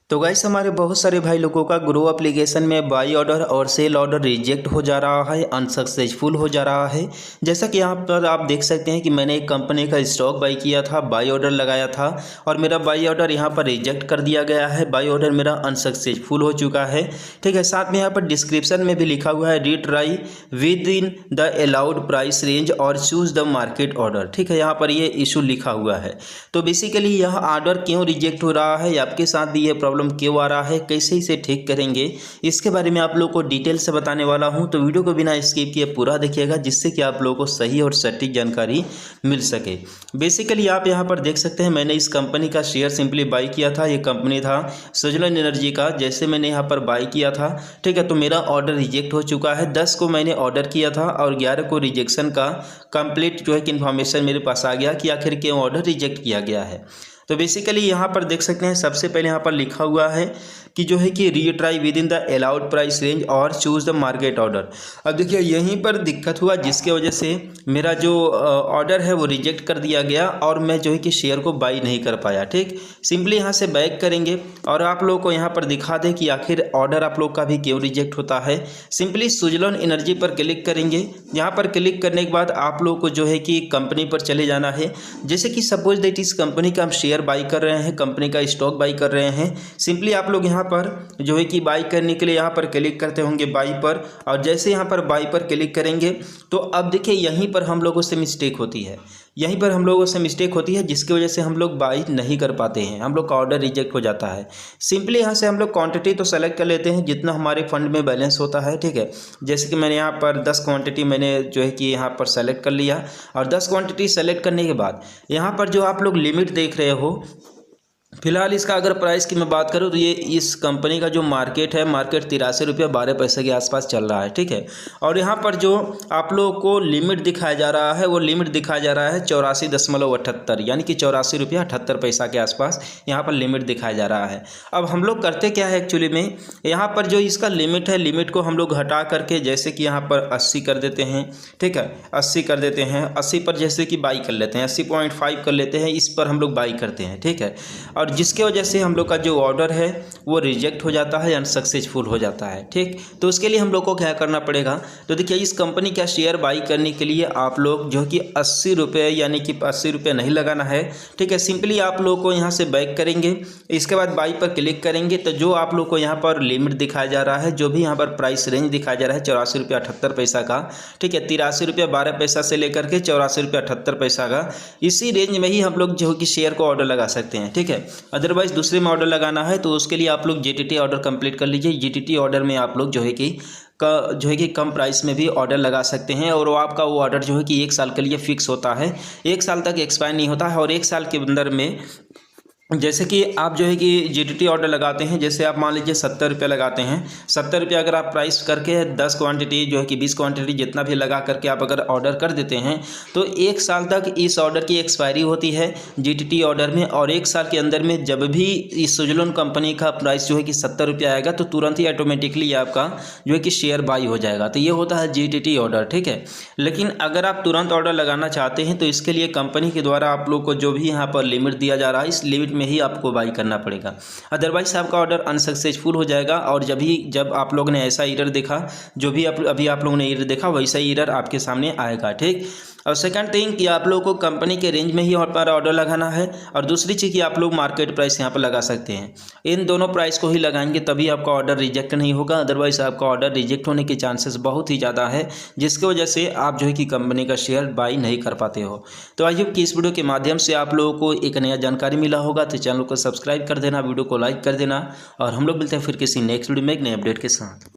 तो गाइस हमारे बहुत सारे भाई लोगों का ग्रो एप्लीकेशन में बाई ऑर्डर और सेल ऑर्डर रिजेक्ट हो जा रहा है, अनसक्सेसफुल हो जा रहा है। जैसा कि यहाँ पर आप देख सकते हैं कि मैंने एक कंपनी का स्टॉक बाई किया था, बाई ऑर्डर लगाया था और मेरा बाई ऑर्डर यहाँ पर रिजेक्ट कर दिया गया है। बाई ऑर्डर मेरा अनसक्सेसफुल हो चुका है। ठीक है, साथ में यहाँ पर डिस्क्रिप्शन में भी लिखा हुआ है retry with in the allowed price range और चूज द मार्केट ऑर्डर। ठीक है, यहाँ पर ये इशू लिखा हुआ है। तो बेसिकली यह ऑर्डर क्यों रिजेक्ट हो रहा है, आपके साथ भी ये प्रॉब्लम क्यों आ रहा है, कैसे इसे ठीक करेंगे, इसके बारे में आप लोगों को डिटेल से बताने वाला हूं। तो वीडियो को बिना स्किप किए पूरा देखिएगा, जिससे कि आप लोगों को सही और सटीक जानकारी मिल सके। बेसिकली आप यहां पर देख सकते हैं मैंने इस कंपनी का शेयर सिंपली बाई किया था। ये कंपनी था सुजलन एनर्जी का। जैसे मैंने यहां पर बाई किया था, ठीक है, तो मेरा ऑर्डर रिजेक्ट हो चुका है। 10 को मैंने ऑर्डर किया था और 11 को रिजेक्शन का कंप्लीट जो है कि इन्फॉर्मेशन मेरे पास आ गया कि आखिर क्यों ऑर्डर रिजेक्ट किया गया है। तो बेसिकली यहाँ पर देख सकते हैं सबसे पहले यहाँ पर लिखा हुआ है कि जो है कि retry with in the allowed price range और चूज़ द मार्केट ऑर्डर। अब देखिए यहीं पर दिक्कत हुआ, जिसके वजह से मेरा जो ऑर्डर है वो रिजेक्ट कर दिया गया और मैं जो है कि शेयर को बाई नहीं कर पाया। ठीक, सिंपली यहाँ से बैक करेंगे और आप लोगों को यहाँ पर दिखा दें कि आखिर ऑर्डर आप लोग का भी क्यों रिजेक्ट होता है। सिंपली सुजलन एनर्जी पर क्लिक करेंगे। यहाँ पर क्लिक करने के बाद आप लोग को जो है कि कंपनी पर चले जाना है। जैसे कि सपोज दैट इस कंपनी का हम शेयर बाई कर रहे हैं, कंपनी का स्टॉक बाई कर रहे हैं। सिंपली आप लोग यहाँ पर जो है कि बाई करने के लिए यहाँ पर क्लिक करते होंगे बाई पर, और जैसे यहाँ पर बाई पर क्लिक करेंगे तो अब देखिए यहीं पर हम लोगों से मिस्टेक होती है। यहीं पर हम लोगों से मिस्टेक होती है, जिसकी वजह से हम लोग बाई नहीं कर पाते हैं, हम लोग का ऑर्डर रिजेक्ट हो जाता है। सिंपली यहाँ से हम लोग क्वांटिटी तो सेलेक्ट कर लेते हैं जितना हमारे फंड में बैलेंस होता है। ठीक है, जैसे कि मैंने यहाँ पर 10 क्वांटिटी मैंने जो है कि यहाँ पर सेलेक्ट कर लिया और 10 क्वांटिटी सेलेक्ट करने के बाद यहाँ पर जो आप लोग लिमिट देख रहे हो, फिलहाल इसका अगर प्राइस की मैं बात करूं तो ये इस कंपनी का जो मार्केट है, मार्केट 83 रुपये 12 पैसे के आसपास चल रहा है। ठीक है, और यहाँ पर जो आप लोगों को लिमिट दिखाया जा रहा है वो लिमिट दिखाया जा रहा है 84.78, यानी कि 84 रुपया 78 पैसा के आसपास यहाँ पर लिमिट दिखाया जा रहा है। अब हम लोग करते क्या है एक्चुअली में, यहाँ पर जो इसका लिमिट है, लिमिट को हम लोग हटा करके जैसे कि यहाँ पर 80 कर देते हैं। ठीक है, 80 कर देते हैं। 80 पर जैसे कि बाई कर लेते हैं, 80.5 कर लेते हैं, इस पर हम लोग बाई करते हैं। ठीक है, और जिसके वजह से हम लोग का जो ऑर्डर है वो रिजेक्ट हो जाता है, अनसक्सेसफुल हो जाता है। ठीक, तो उसके लिए हम लोग को क्या करना पड़ेगा, तो देखिए इस कंपनी का शेयर बाई करने के लिए आप लोग जो कि 80 रुपये, यानी कि 80 रुपये नहीं लगाना है। ठीक है, सिंपली आप लोग को यहाँ से बैक करेंगे, इसके बाद बाई पर क्लिक करेंगे तो जो आप लोग को यहाँ पर लिमिट दिखाया जा रहा है, जो भी यहाँ पर प्राइस रेंज दिखाया जा रहा है 84 रुपये 78 पैसा का। ठीक है, 83 रुपये 12 पैसा से लेकर के 84 रुपये 78 पैसा का, इसी रेंज में ही हम लोग जो कि शेयर को ऑर्डर लगा सकते हैं। ठीक है, अदरवाइज दूसरे में ऑर्डर लगाना है तो उसके लिए आप लोग जीटीटी ऑर्डर कंप्लीट कर लीजिए। जीटीटी ऑर्डर में आप लोग जो है कि कम प्राइस में भी ऑर्डर लगा सकते हैं और वो आपका वो ऑर्डर जो है कि 1 साल के लिए फिक्स होता है, 1 साल तक एक्सपायर नहीं होता है। और 1 साल के अंदर में जैसे कि आप जो है कि जीटीटी ऑर्डर लगाते हैं, जैसे आप मान लीजिए 70 रुपये लगाते हैं, 70 रुपये अगर आप प्राइस करके 10 क्वांटिटी जो है कि 20 क्वांटिटी जितना भी लगा करके आप अगर ऑर्डर कर देते हैं तो 1 साल तक इस ऑर्डर की एक्सपायरी होती है जीटीटी ऑर्डर में। और 1 साल के अंदर में जब भी इस सुजलन कंपनी का प्राइस जो है कि 70 रुपये आएगा तो तुरंत ही ऑटोमेटिकली आपका जो है कि शेयर बाई हो जाएगा। तो ये होता है जीटीटी ऑर्डर। ठीक है, लेकिन अगर आप तुरंत ऑर्डर लगाना चाहते हैं तो इसके लिए कंपनी के द्वारा आप लोग को जो भी यहाँ पर लिमिट दिया जा रहा है, इस लिमिट में ही आपको बाई करना पड़ेगा, अदरवाइज आपका ऑर्डर अनसक्सेसफुल हो जाएगा। और जब आप लोग ने ऐसा एरर देखा, जो भी अभी आप लोगों ने एरर देखा, वैसा ही एरर आपके सामने आएगा। ठीक, और सेकंड थिंग कि आप लोगों को कंपनी के रेंज में ही पर ऑर्डर लगाना है, और दूसरी चीज़ कि आप लोग मार्केट प्राइस यहाँ पर लगा सकते हैं। इन दोनों प्राइस को ही लगाएंगे तभी आपका ऑर्डर रिजेक्ट नहीं होगा, अदरवाइज आपका ऑर्डर रिजेक्ट होने के चांसेस बहुत ही ज़्यादा है, जिसकी वजह से आप जो है कि कंपनी का शेयर बाई नहीं कर पाते हो। तो आई होप कि इस वीडियो के माध्यम से आप लोगों को एक नया जानकारी मिला होगा। तो चैनल को सब्सक्राइब कर देना, वीडियो को लाइक कर देना, और हम लोग मिलते हैं फिर किसी नेक्स्ट वीडियो में एक नए अपडेट के साथ।